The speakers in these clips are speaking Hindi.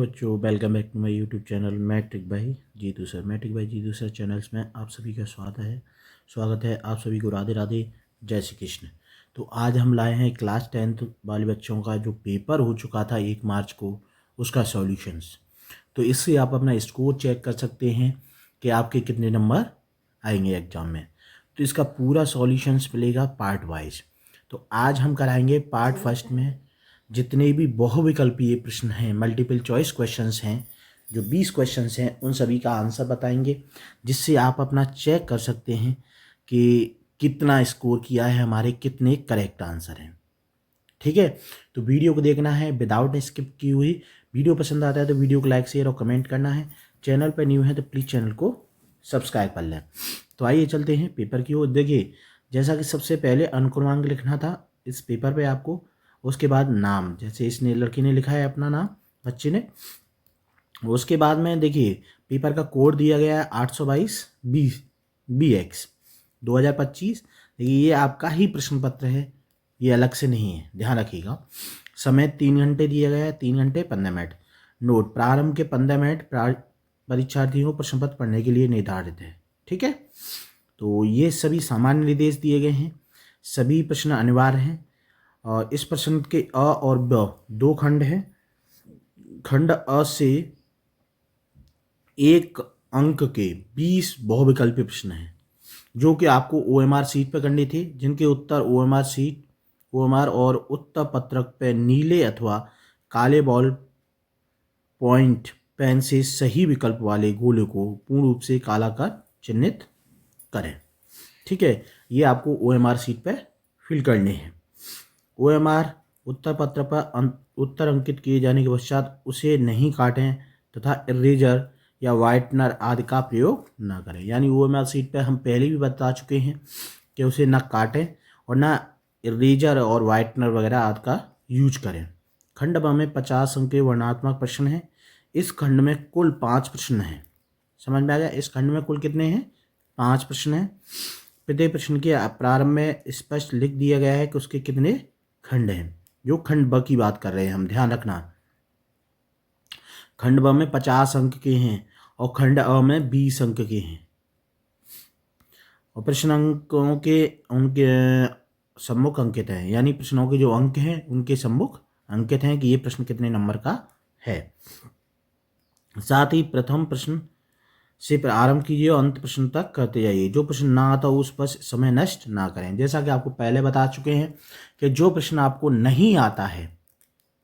बच्चों, welcome back to my YouTube channel matric भाई जीतू सर। मैट्रिक भाई जीतू सर चैनल्स में आप सभी का स्वागत है आप सभी को। राधे राधे, जय श्री कृष्ण। तो आज हम लाए हैं क्लास 10th वाले बच्चों का जो पेपर हो चुका था 1 मार्च को, उसका सॉल्यूशंस। तो इससे आप अपना स्कोर चेक कर सकते हैं कि आपके कितने नंबर आएंगे एग्ज़ाम में। तो इसका पूरा सॉल्यूशंस मिलेगा पार्ट वाइज। तो आज हम कराएंगे पार्ट फर्स्ट में जितने भी बहुविकल्पीय प्रश्न हैं, मल्टीपल चॉइस क्वेश्चंस हैं, जो 20 क्वेश्चंस हैं, उन सभी का आंसर बताएंगे, जिससे आप अपना चेक कर सकते हैं कि कितना स्कोर किया है, हमारे कितने करेक्ट आंसर हैं। ठीक है, तो वीडियो को देखना है विदाउट स्किप की हुई। वीडियो पसंद आता है तो वीडियो को लाइक शेयर और कमेंट करना है। चैनल पर न्यू है तो प्लीज़ चैनल को सब्सक्राइब कर लें। तो आइए चलते हैं पेपर की ओर। देखिए, जैसा कि सबसे पहले अनुक्रमांक लिखना था इस पेपर पे आपको, उसके बाद नाम, जैसे इसने लड़की ने लिखा है अपना नाम, बच्चे ने। उसके बाद में देखिए पेपर का कोड दिया गया है 822BX 2025। देखिए ये आपका ही प्रश्न पत्र है, ये अलग से नहीं है, ध्यान रखिएगा। समय 3 घंटे दिया गया है, 3 घंटे 15 मिनट। नोट, प्रारंभ के 15 मिनट परीक्षार्थियों को प्रश्न पत्र पढ़ने के लिए निर्धारित है। ठीक है, तो ये सभी सामान्य निर्देश दिए गए हैं, सभी प्रश्न अनिवार्य हैं। और इस प्रश्न के अ और ब 2 खंड हैं। खंड अ से 1 अंक के 20 बहुविकल्पीय प्रश्न हैं, जो कि आपको OMR सीट पर करने थे, जिनके उत्तर OMR और उत्तर पत्रक पे नीले अथवा काले बॉल पॉइंट पेन से सही विकल्प वाले गोले को पूर्ण रूप से काला कर चिन्हित करें। ठीक है, ये आपको OMR सीट पे फिल करने हैं। OMR उत्तर पत्र पर उत्तर अंकित किए जाने के पश्चात उसे नहीं काटें तथा इरेजर या वाइटनर आदि का प्रयोग न करें। यानी OMR सीट पर हम पहले भी बता चुके हैं कि उसे न काटें और न इरेजर और वाइटनर वगैरह आदि का यूज करें। खंड ब में 50 अंक के वर्णनात्मक प्रश्न हैं। इस खंड में कुल 5 प्रश्न हैं। समझ में आ गया? इस खंड में कुल कितने हैं? 5 प्रश्न हैं। प्रत्येक प्रश्न के प्रारंभ में स्पष्ट लिख दिया गया है कि उसके कितने खंड हैं। जो खंड ब की बात कर रहे हैं हम, ध्यान रखना, खंड ब में 50 अंक के हैं और खंड अ में 20 अंक के हैं। और प्रश्न अंकों के उनके सम्मुख अंकित हैं, यानी प्रश्नों के जो अंक हैं उनके सम्मुख अंकित हैं कि ये प्रश्न कितने नंबर का है। साथ ही प्रथम प्रश्न से प्रारंभ कीजिए और अंत प्रश्न तक करते जाइए। जो प्रश्न ना आता उस पर समय नष्ट ना करें। जैसा कि आपको पहले बता चुके हैं कि जो प्रश्न आपको नहीं आता है,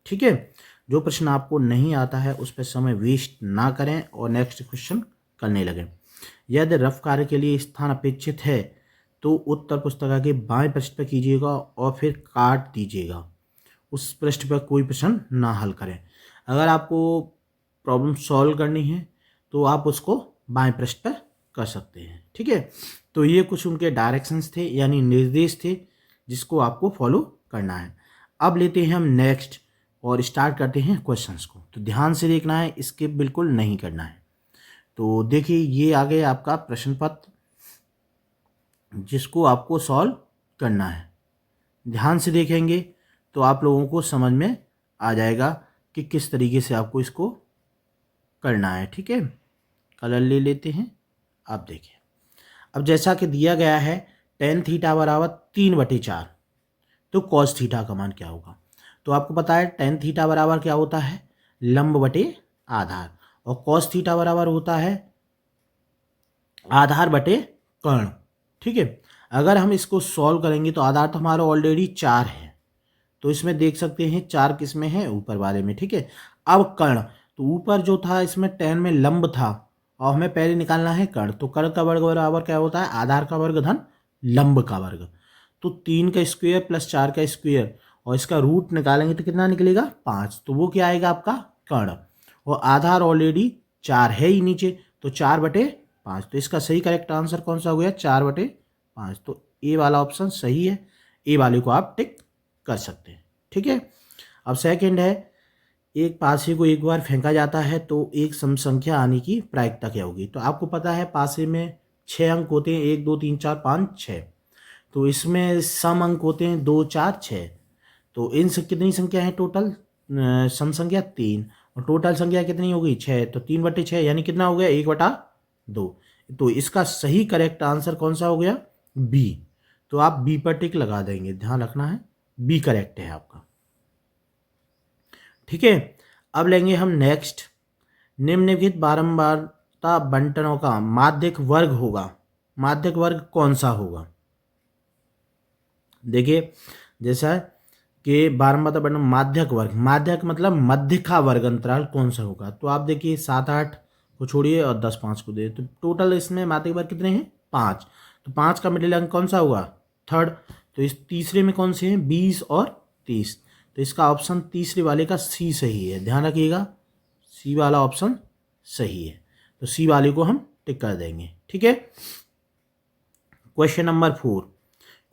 ठीक है, जो प्रश्न आपको नहीं आता है उस पर समय वेस्ट ना करें और नेक्स्ट क्वेश्चन करने लगें। यदि रफ कार्य के लिए स्थान अपेक्षित है तो उत्तर पुस्तिका के बाएं पृष्ठ पर कीजिएगा और फिर काट दीजिएगा। उस पृष्ठ पर कोई प्रश्न ना हल करें। अगर आपको प्रॉब्लम सॉल्व करनी है तो आप उसको बाएं पृष्ठ पर कर सकते हैं। ठीक है, तो ये कुछ उनके डायरेक्शंस थे, यानी निर्देश थे, जिसको आपको फॉलो करना है। अब लेते हैं हम नेक्स्ट और स्टार्ट करते हैं क्वेश्चंस को। तो ध्यान से देखना है, स्किप बिल्कुल नहीं करना है। तो देखिए ये आ गया आपका प्रश्न पत्र, जिसको आपको सॉल्व करना है। ध्यान से देखेंगे तो आप लोगों को समझ में आ जाएगा कि किस तरीके से आपको इसको करना है। ठीक है, कलर ले लेते हैं। आप देखिए, अब जैसा कि दिया गया है tan थीटा बराबर 3/4, तो cos थीटा का मान क्या होगा? तो आपको पता है tan थीटा बराबर क्या होता है? लंब बटे आधार, और cos थीटा बराबर होता है आधार बटे कर्ण। ठीक है, अगर हम इसको सॉल्व करेंगे तो आधार तो हमारा ऑलरेडी 4 है, तो इसमें देख सकते हैं 4 किस में है? ऊपर वाले में। ठीक है, अब कर्ण, तो ऊपर जो था इसमें tan में लंब था और हमें पहले निकालना है कर्ण। तो कर्ण का वर्ग बराबर क्या होता है? आधार का वर्ग धन लंब का वर्ग। तो 3 का स्क्वायर प्लस 4 का स्क्वायर और इसका रूट निकालेंगे तो कितना निकलेगा? 5। तो वो क्या आएगा आपका? कर्ण। और आधार ऑलरेडी 4 है ही नीचे, तो 4/5। तो इसका सही करेक्ट आंसर कौन सा हो गया? 4/5। तो ए वाला ऑप्शन सही है, ए वाले को आप टिक कर सकते हैं। ठीक है, अब सेकंड है, एक पासे को एक बार फेंका जाता है तो एक सम संख्या आने की प्रायिकता क्या होगी? तो आपको पता है पासे में 6 अंक होते हैं, 1 2 3 4 5 6। तो इसमें सम अंक होते हैं 2 4 6। तो इन कितनी संख्या है टोटल? सम संख्या 3, और टोटल संख्या कितनी हो गई 6, तो 3/6 यानी कितना हो गया 1/2। तो इसका सही करेक्ट आंसर कौन सा हो गया, बी। तो आप बी पर टिक लगा देंगे, ध्यान रखना है बी करेक्ट है आपका। ठीक है, अब लेंगे हम नेक्स्ट। निम्नलिखित बारंबारता बंटनों का माध्यक वर्ग होगा, माध्यक वर्ग कौन सा होगा। देखिए जैसा कि बारंबारता बंटन माध्यक वर्ग, माध्यक मतलब मध्य का वर्ग अंतराल कौन सा होगा। तो आप देखिए 7, 8 को छोड़िए और 10, 5 को दे, तो टोटल इसमें माध्यक वर्ग कितने हैं 5। तो 5 का मिडिल अंक कौन सा होगा थर्ड। तो इस तीसरे में कौन से हैं 20 और 30। तो इसका ऑप्शन तीसरे वाले का सी सही है, ध्यान रखिएगा सी वाला ऑप्शन सही है। तो सी वाले को हम टिक कर देंगे। ठीक है, क्वेश्चन नंबर 4।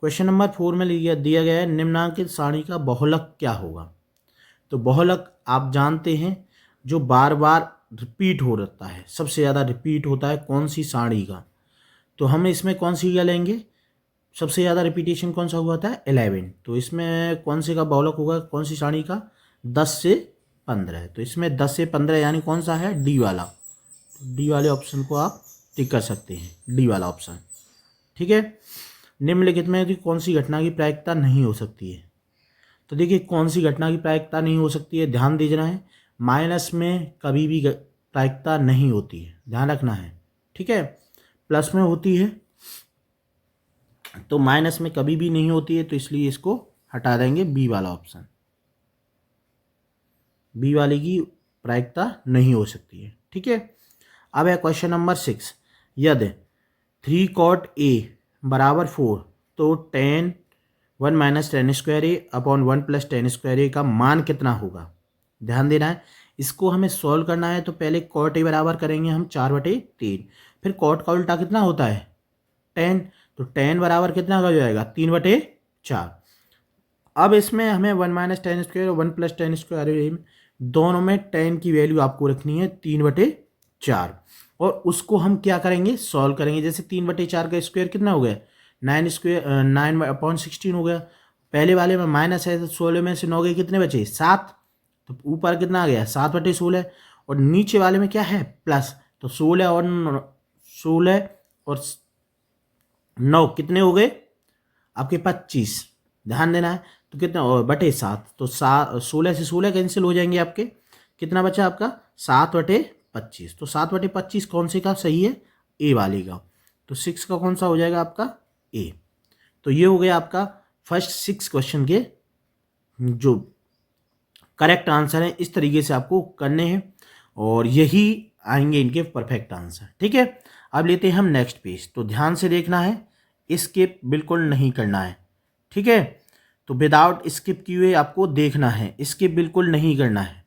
क्वेश्चन नंबर 4 में दिया गया है निम्नांकित सारणी का बहुलक क्या होगा। तो बहुलक आप जानते हैं जो बार बार रिपीट हो रहता है, सबसे ज़्यादा रिपीट होता है कौन सी सारणी का। तो हम इसमें कौन सी का लेंगे, सबसे ज़्यादा रिपीटेशन कौन सा हुआ था 11। तो इसमें कौन से का बहुलक होगा, कौन सी सारणी का 10 से 15। तो इसमें 10 से 15 यानी कौन सा है डी वाला। तो डी वाले ऑप्शन को आप टिक कर सकते हैं, डी वाला ऑप्शन। ठीक है, निम्नलिखित में यदि कौन सी घटना की प्रायिकता नहीं हो सकती है। तो देखिए कौन सी घटना की प्रायिकता नहीं हो सकती है, ध्यान दीजिए है माइनस में कभी भी प्रायिकता नहीं होती है, ध्यान रखना है। ठीक है, प्लस में होती है तो माइनस में कभी भी नहीं होती है, तो इसलिए इसको हटा देंगे बी वाला ऑप्शन, बी वाले की प्रायिकता नहीं हो सकती है। ठीक है, अब है क्वेश्चन नंबर 6। यदि 3 cot a बराबर 4 तो 10 1 माइनस 10 स्क्वायर ए अपॉन 1 प्लस 10 स्क्वायर ए का मान कितना होगा। ध्यान देना है, इसको हमें सॉल्व करना है। तो पहले cot a बराबर करेंगे हम 4/3, फिर cot का उल्टा कितना होता है 10, तो 10 बराबर कितना हो जाएगा 3/4। अब इसमें हमें 1 माइनस 10 स्क्वायर और 1 प्लस 10 स्क्वायर दोनों में 10 की वैल्यू आपको रखनी है 3/4, और उसको हम क्या करेंगे सॉल्व करेंगे। जैसे 3/4 का स्क्वायर कितना हो गया 9/16 हो गया। पहले वाले में माइनस है तो 16 में से 9 गए कितने बचे 7, तो ऊपर कितना आ गया 7/16। और नीचे वाले में क्या है प्लस, तो 16 और 9 कितने हो गए आपके 25। ध्यान देना है, तो कितना और बटे 7, तो 16 से 16 कैंसिल हो जाएंगे आपके, कितना बचा आपका 7/25। तो 7/25 कौन से का सही है ए वाले का। तो 6 का कौन सा हो जाएगा आपका ए। तो ये हो गया आपका फर्स्ट 6 क्वेश्चन के जो करेक्ट आंसर है। इस तरीके से आपको करने हैं और यही आएंगे इनके परफेक्ट आंसर। ठीक है, अब लेते हैं हम नेक्स्ट पेज। तो ध्यान से देखना है, स्किप बिल्कुल नहीं करना है। ठीक है, तो विदाउट स्किप किए हुए आपको देखना है, स्किप बिल्कुल नहीं करना है।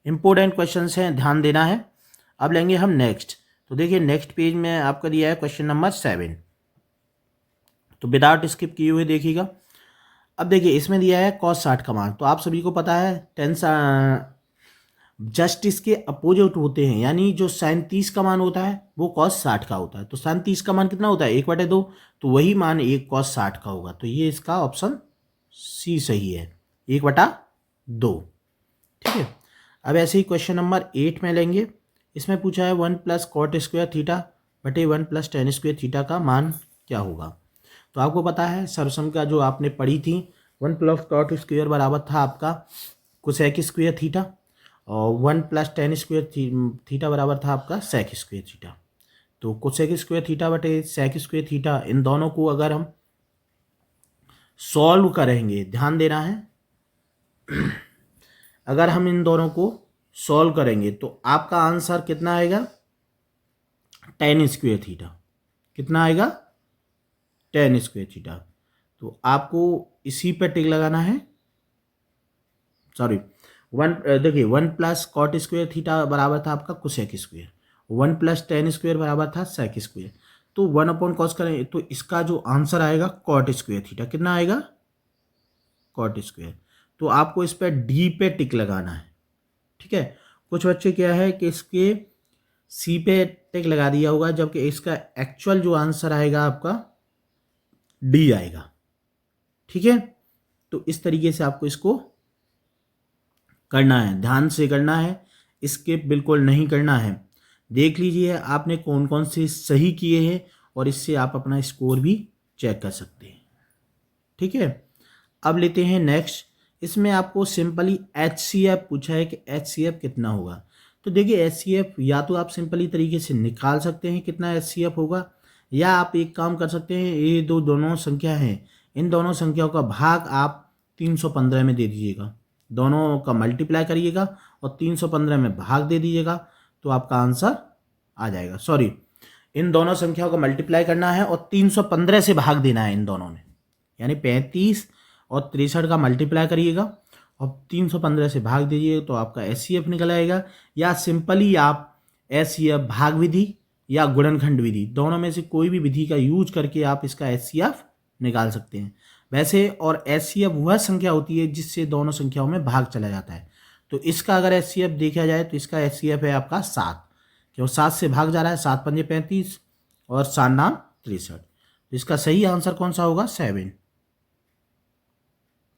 इंपॉर्टेंट क्वेश्चंस हैं, ध्यान देना है। अब लेंगे हम नेक्स्ट। तो देखिए नेक्स्ट पेज में आपका दिया है क्वेश्चन नंबर 7, तो विदाउट स्किप किए हुए देखिएगा। अब देखिए इसमें दिया है cos 60 का मान। तो आप सभी को पता है जस्ट इसके अपोजिट होते हैं, यानी जो sin 30 का मान होता है वो cos 60 का होता है। तो sin 30 का मान कितना होता है 1/2, तो वही मान 1 cos 60 का होगा। तो ये इसका ऑप्शन सी सही है 1/2। ठीक है, अब ऐसे ही क्वेश्चन नंबर 8 में लेंगे। इसमें पूछा है 1 प्लस कॉट स्क्वायर थीटा बटे 1 प्लस टेन स्क्वायर थीटा का मान क्या होगा। तो आपको पता है सर्वसम का जो आपने पढ़ी थी 1 प्लस कॉट स्क्वायर बराबर था आपका कोसेक स्क्वायर थीटा, और 1 प्लस टेन स्क्वायर थीटा बराबर था आपका सेक स्क्वायर थीटा। तो कोसेक स्क्वायर थीटा बटे सेक स्क्वायर थीटा, इन दोनों को अगर हम सॉल्व करेंगे, ध्यान देना है, अगर हम इन दोनों को सॉल्व करेंगे तो आपका आंसर कितना आएगा टेन स्क्वायर थीटा। कितना आएगा टेन स्क्वायर थीटा। तो आपको इसी पर टिक लगाना है। सॉरी, देखिए 1 प्लस कॉट स्क्वायर थीटा बराबर था आपका cosec square, 1 plus ten square बराबर था सेक स्क्वायर। तो 1/cos करें तो इसका जो आंसर आएगा कॉट स्क्वायर थीटा। कितना आएगा कॉट स्क्वायर। तो आपको इस पर डी पे टिक लगाना है। ठीक है, कुछ बच्चे क्या है कि इसके सी पे टिक लगा दिया होगा, जबकि इसका एक्चुअल जो आंसर आएगा आपका डी आएगा। ठीक है, तो इस तरीके से आपको इसको करना है, ध्यान से करना है, स्किप बिल्कुल नहीं करना है। देख लीजिए आपने कौन कौन से सही किए हैं और इससे आप अपना स्कोर भी चेक कर सकते हैं। ठीक है, अब लेते हैं नेक्स्ट। इसमें आपको सिंपली HCF पूछा है कि HCF कितना होगा। तो देखिए HCF या तो आप सिंपली तरीके से निकाल सकते हैं कितना HCF होगा, या आप एक काम कर सकते हैं, ये दोनों संख्या हैं, इन दोनों संख्याओं का भाग आप 315 में दे दीजिएगा, दोनों का मल्टीप्लाई करिएगा और 315 में भाग दे दीजिएगा, तो आपका आंसर आ जाएगा। सॉरी, इन दोनों संख्याओं का मल्टीप्लाई करना है और 315 से भाग देना है इन दोनों में, यानी 35 और 63 का मल्टीप्लाई करिएगा और 315 से भाग दीजिए तो आपका HCF निकल आएगा। या सिंपली आप HCF भाग विधि या गुणनखंड विधि, दोनों में से कोई भी विधि का यूज करके आप इसका HCF निकाल सकते हैं। वैसे और HCF वह संख्या होती है जिससे दोनों संख्याओं में भाग चला जाता है। तो इसका अगर HCF देखा जाए तो इसका HCF है आपका 7, क्यों 7 से भाग जा रहा है, 7 पंजे 35 और 7 नाम 63। तो इसका सही आंसर कौन सा होगा, 7।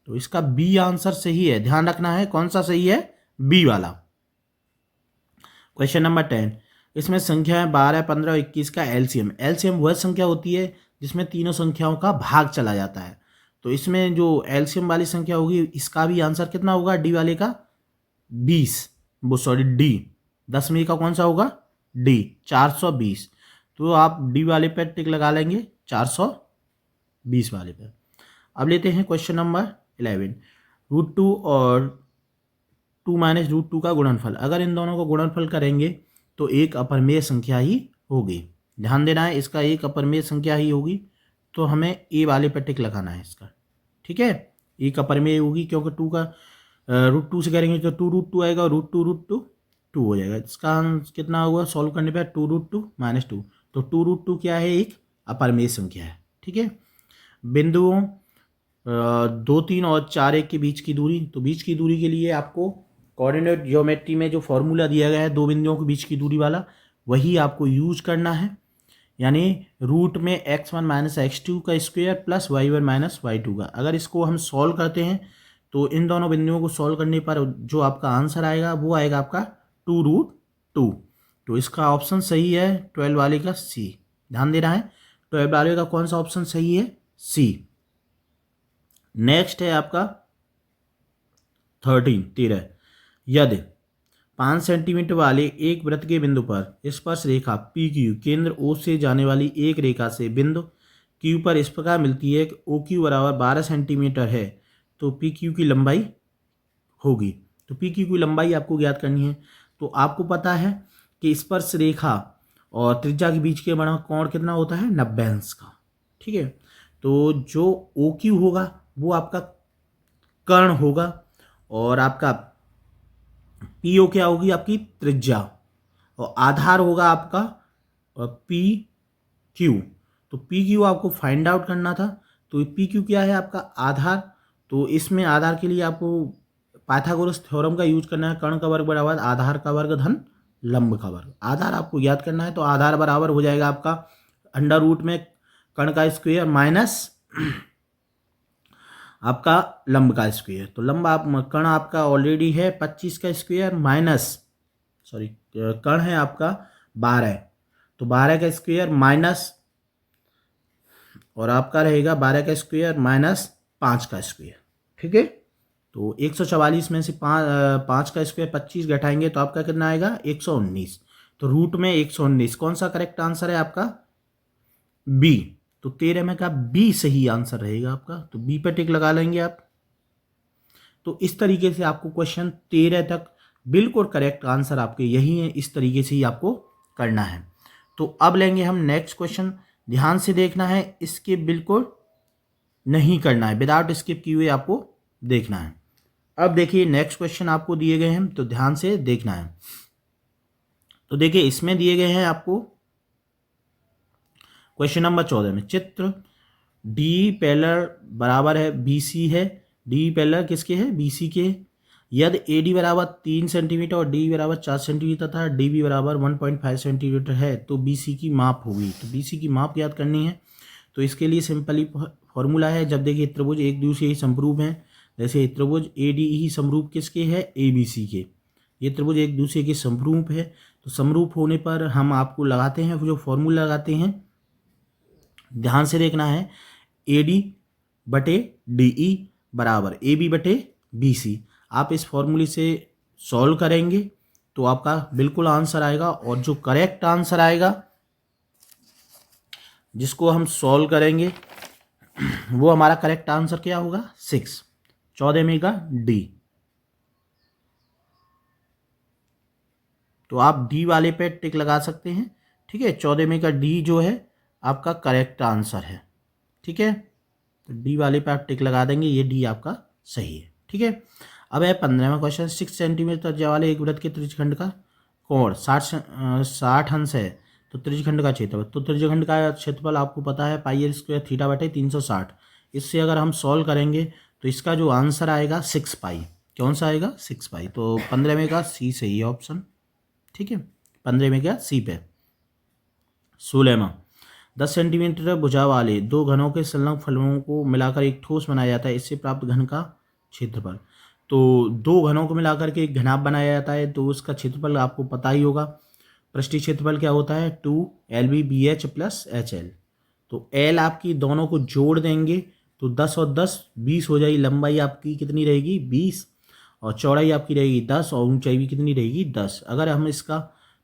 तो इसका बी आंसर सही है, ध्यान रखना है कौन सा सही है, बी वाला। क्वेश्चन नंबर 10, इसमें संख्या है 12, 15 और 21 का एलसीएम। एलसीएम वह संख्या होती है जिसमें तीनों संख्याओं का भाग चला जाता है। तो इसमें जो एलसीएम वाली संख्या होगी इसका भी आंसर कितना होगा, डी वाले का 20, वो सॉरी डी 10वीं का कौन सा होगा, डी 420। तो आप डी वाले पे टिक लगा लेंगे 420 वाले पे। अब लेते हैं क्वेश्चन नंबर 11, √2 और 2 माइनस √2 का गुणनफल। अगर इन दोनों को गुणनफल करेंगे तो एक अपरमेय संख्या ही होगी। ध्यान देना है, इसका एक अपरमेय संख्या ही होगी, तो हमें ए वाले पे टिक लगाना है इसका। ठीक है, एक अपरमेय होगी क्योंकि 2 का √2 से करेंगे तो 2√2 आएगा और √2 2 हो जाएगा। इसका कितना हुआ सॉल्व करने पे, 2√2 माइनस 2, तो 2√2 क्या है, एक अपरमेय संख्या है। ठीक है, बिंदुओं 2, 3 और 4, 1 के बीच की दूरी। तो बीच की दूरी के लिए आपको कोऑर्डिनेट ज्योमेट्री में जो फॉर्मूला दिया गया है दो बिंदुओं के बीच की दूरी वाला, वही आपको यूज करना है। यानी रूट में x1 माइनस x2 का square plus y1 minus y2 का। अगर इसको हम सॉल्व करते हैं तो इन दोनों बिंदुओं को सॉल्व करने पर जो आपका आंसर आएगा वो आएगा आपका 2√2। तो इसका ऑप्शन सही है 12 वाले का सी। ध्यान देना है 12 वाले का कौन सा ऑप्शन सही है, सी। नेक्स्ट है आपका 13 यदि 5 सेंटीमीटर वाले एक वृत्त के बिंदु पर स्पर्श रेखा पी क्यू केंद्र ओ से जाने वाली एक रेखा से बिंदु क्यू पर इस प्रकार मिलती है कि ओ क्यू बराबर 12 सेंटीमीटर है, तो पी क्यू की लंबाई होगी। तो पी क्यू की लंबाई आपको ज्ञात करनी है। तो आपको पता है कि स्पर्श रेखा और त्रिज्या के बीच के बड़ा कोण कितना होता है, 90 अंश का। ठीक है, तो जो ओ क्यू होगा वो आपका कर्ण होगा और आपका पी ओ क्या होगी, आपकी त्रिज्या, और आधार होगा आपका पी क्यू। तो पी क्यू आपको फाइंड आउट करना था। तो पी क्यू क्या है, आपका आधार। तो इसमें आधार के लिए आपको पाइथागोरस थ्योरम का यूज करना है, कर्ण का वर्ग बराबर आधार का वर्ग धन लंब का वर्ग। आधार आपको याद करना है, तो आधार बराबर हो जाएगा आपका अंडर रूट में कर्ण का स्क्वायर माइनस आपका लंब का स्क्वायर। तो लंब आप कर्ण आपका ऑलरेडी है 25 का स्क्वायर माइनस सॉरी कर्ण है आपका 12, तो 12 का स्क्वायर माइनस और आपका रहेगा 12 का स्क्वायर माइनस 5 का स्क्वायर। ठीक है, तो 144 में से 5 का स्क्वायर 25 घटाएंगे तो आपका कितना आएगा, 119। तो रूट में 119 कौन सा करेक्ट आंसर है आपका, बी। तो 13 में का बी सही आंसर रहेगा आपका, तो बी पे टिक लगा लेंगे आप। तो इस तरीके से आपको क्वेश्चन 13 तक बिल्कुल करेक्ट आंसर आपके यही है, इस तरीके से ही आपको करना है। तो अब लेंगे हम नेक्स्ट क्वेश्चन। ध्यान से देखना है, स्किप बिल्कुल नहीं करना है, विदाउट स्किप किए हुए आपको देखना है। अब देखिए नेक्स्ट क्वेश्चन आपको दिए गए हैं, तो ध्यान से देखना है। तो देखिए इसमें दिए गए हैं आपको क्वेश्चन नंबर 14 में चित्र डी पैरेलल बराबर है BC है। डी पैरेलल किसके है, BC के। यदि AD बराबर 3 सेंटीमीटर और D बराबर 4 सेंटीमीटर तथा DB बराबर 1.5 सेंटीमीटर है तो BC की माप होगी। तो BC की माप याद करनी है। तो इसके लिए सिंपली फॉर्मूला है, जब देखिए त्रिभुज एक दूसरे ही समरूप हैं, जैसे त्रिभुज ADE समरूप किसके है, ABC के। ये त्रिभुज एक दूसरे के समरूप है, तो समरूप होने पर हम आपको लगाते हैं जो फॉर्मूला लगाते हैं, ध्यान से देखना है, AD बटे DE बराबर AB बटे BC। आप इस फॉर्मूले से सॉल्व करेंगे तो आपका बिल्कुल आंसर आएगा, और जो करेक्ट आंसर आएगा जिसको हम सॉल्व करेंगे वो हमारा करेक्ट आंसर क्या होगा, 6, 14 में का D। तो आप D वाले पे टिक लगा सकते हैं, ठीक है। 14 में का D जो है आपका करेक्ट आंसर है, ठीक है। तो D वाले पे आप टिक लगा देंगे, ये D आपका सही है, ठीक है। अब है 15वां क्वेश्चन। 6 सेंटीमीटर त्रिज्या वाले एक वृत्त के त्रिज्यखंड का कोण 60 अंश है, तो त्रिज्यखंड का क्षेत्रफल, तो त्रिज्यखंड का क्षेत्रफल आपको पता है पाई r स्क्वायर थीटा बटे 360। इससे अगर हम सॉल्व करेंगे तो इसका जो आंसर आएगा 6 पाई। कौन सा आएगा, 6 पाई। तो 15 में का सी सही है ऑप्शन, ठीक है। 15 में क्या, सी पे। 16वां, 10 सेंटीमीटर भुजा वाले दो घनों के संलग्न फलकों को मिलाकर एक ठोस बनाया जाता है, इससे प्राप्त घन का क्षेत्रफल। तो दो घनों को मिलाकर के एक घनाभ बनाया जाता है, तो उसका क्षेत्रफल आपको पता ही होगा। पृष्ठीय क्षेत्रफल क्या होता है, 2LBBH प्लस HL। तो L आपकी दोनों को जोड़ देंगे तो 10 और 10 20 हो जाएगी। लंबाई आपकी कितनी रहेगी, 20, और चौड़ाई आपकी रहेगी 10, और ऊंचाई भी कितनी रहेगी, 10। अगर हम इसका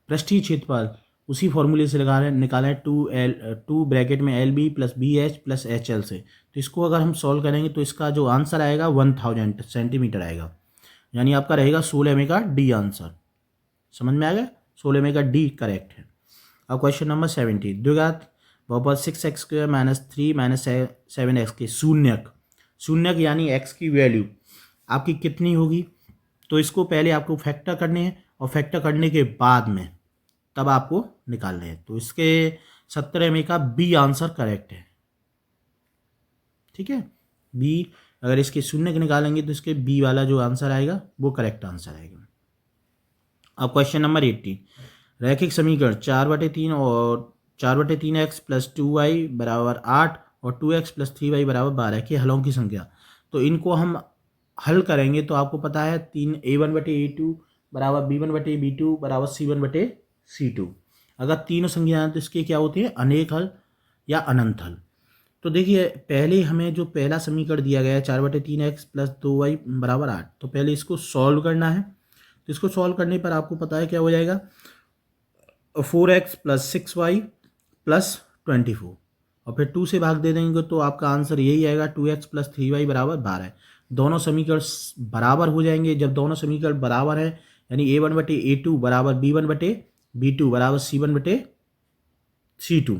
पृष्ठीय क्षेत्रफल उसी फॉर्मूले से निकालें 2 ब्रैकेट में LB plus BH plus HL से, तो इसको अगर हम सॉल्व करेंगे तो इसका जो आंसर आएगा 1000 सेंटीमीटर आएगा, यानी आपका रहेगा 16 में का D आंसर। समझ में आ गया, 16 में का D करेक्ट है। अब क्वेश्चन नंबर 70, द्विघात बहुपद 6x² - 3 - 7x के शून्यक यानी x की वैल्यू आपकी कितनी होगी। तो इसको पहले आपको फैक्टर करने हैं, और फैक्टर करने के बाद में तब आपको निकालने हैं। तो इसके 17 में का B आंसर करेक्ट है, ठीक है। B, अगर इसके शून्य निकालेंगे तो इसके B वाला जो आंसर आएगा वो करेक्ट आंसर आएगा। अब क्वेश्चन नंबर 18, रैखिक समीकरण 4/3 और 4/3x प्लस 2y बराबर 8 और 2x प्लस 3y बराबर 12 के हलों की संख्या। तो इनको हम हल करेंगे तो आपको पता है 3a1/a2 बराबर b1/b2 बराबर c1/c2। अगर तीनों संख्या हैं तो इसके क्या होते हैं, अनेक हल या अनंत हल। तो देखिए पहले हमें जो पहला समीकरण दिया गया है 4/3x प्लस 2y बराबर 8, तो पहले इसको सॉल्व करना है। तो इसको सॉल्व करने पर आपको पता है क्या हो जाएगा, 4x प्लस 6y प्लस 24, और फिर 2 से भाग दे देंगे तो आपका आंसर यही आएगा 2x प्लस 3y बराबर 12। दोनों समीकरण बराबर हो जाएंगे। जब दोनों समीकरण बराबर हैं यानी a1/a2 बराबर b1/b2 बराबर c1/c2।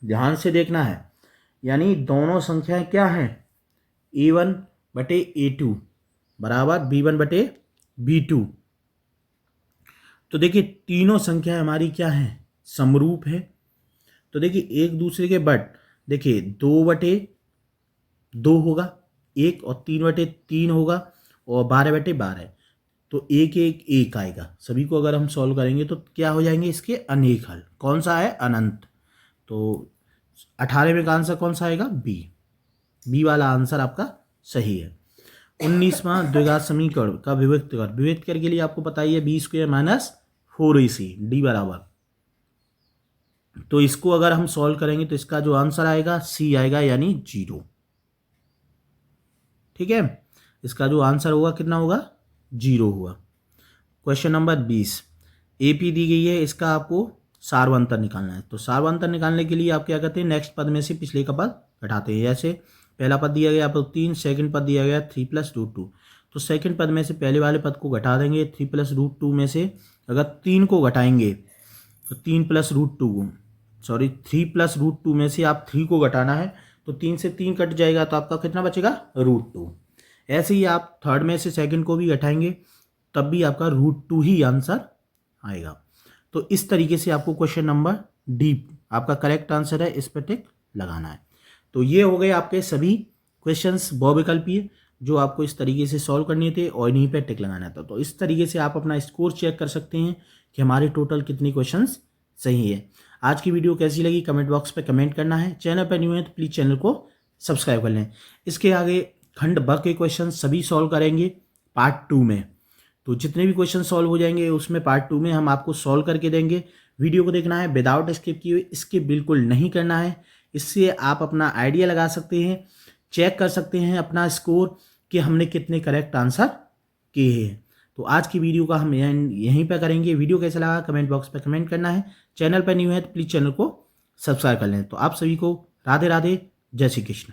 ध्यान से देखना है, यानी दोनों संख्याएं क्या हैं, a1/a2 बराबर b1/b2। तो देखिए तीनों संख्याएं हमारी क्या हैं, समरूप है। तो देखिए एक दूसरे के बट, देखिए 2/2 होगा एक, और 3/3 होगा, और 12/12। तो एक एक एक आएगा। सभी को अगर हम सॉल्व करेंगे तो क्या हो जाएंगे इसके अनेक हल। कौन सा है, अनंत। तो 18 में का आंसर कौन सा आएगा, बी वाला आंसर आपका सही है। 19वां, द्विघात समीकरण का विभक्त कर के लिए आपको पता ही है b² - 4ac D बराबर। तो इसको अगर हम सॉल्व करेंगे तो इसका जो आंसर आएगा C आएगा, यानी 0, ठीक है। इसका जो आंसर होगा कितना होगा, 0 हुआ। क्वेश्चन नंबर 20, AP दी गई है, इसका आपको सारवंतर निकालना है। तो सारवंतर निकालने के लिए आप क्या करते हैं, नेक्स्ट पद में से पिछले का पद घटाते हैं। जैसे पहला पद दिया गया आपको 3, सेकंड पद दिया गया 3 + √2। तो सेकंड पद में से पहले वाले पद को घटा देंगे। 3 + √2 में से अगर 3 को घटाएंगे तो 3 + √2 में से आप 3 को घटाना है, तो 3 से 3 कट जाएगा, तो आपका कितना बचेगा, √2। ऐसे ही आप थर्ड में से सेकंड को भी घटाएंगे तब भी आपका √2 ही आंसर आएगा। तो इस तरीके से आपको क्वेश्चन नंबर D आपका करेक्ट आंसर है, इस पर टिक लगाना है। तो ये हो गए आपके सभी क्वेश्चंस बहुविकल्पीय जो आपको इस तरीके से सॉल्व करने थे और इन्हीं पे टिक लगाना था। तो इस तरीके से आप अपना स्कोर चेक कर सकते हैं कि हमारे टोटल कितनी क्वेश्चंस सही है। आज की वीडियो कैसी लगी कमेंट बॉक्स पे कमेंट करना है। चैनल पर न्यू है तो प्लीज़ चैनल को सब्सक्राइब कर लें। इसके आगे खंड ब के क्वेश्चन सभी सॉल्व करेंगे पार्ट 2 में। तो जितने भी क्वेश्चन सॉल्व हो जाएंगे उसमें पार्ट 2 में हम आपको सॉल्व करके देंगे। वीडियो को देखना है विदाउट स्किप किए हुए, स्किप बिल्कुल नहीं करना है। इससे आप अपना आइडिया लगा सकते हैं, चेक कर सकते हैं अपना स्कोर कि हमने कितने करेक्ट आंसर किए हैं। तो आज की वीडियो का हम यहीं पर करेंगे। वीडियो कैसा लगा कमेंट बॉक्स पर कमेंट करना है। चैनल पर न्यू है तो प्लीज़ चैनल को सब्सक्राइब कर लें। तो आप सभी को राधे राधे, जय श्री कृष्ण।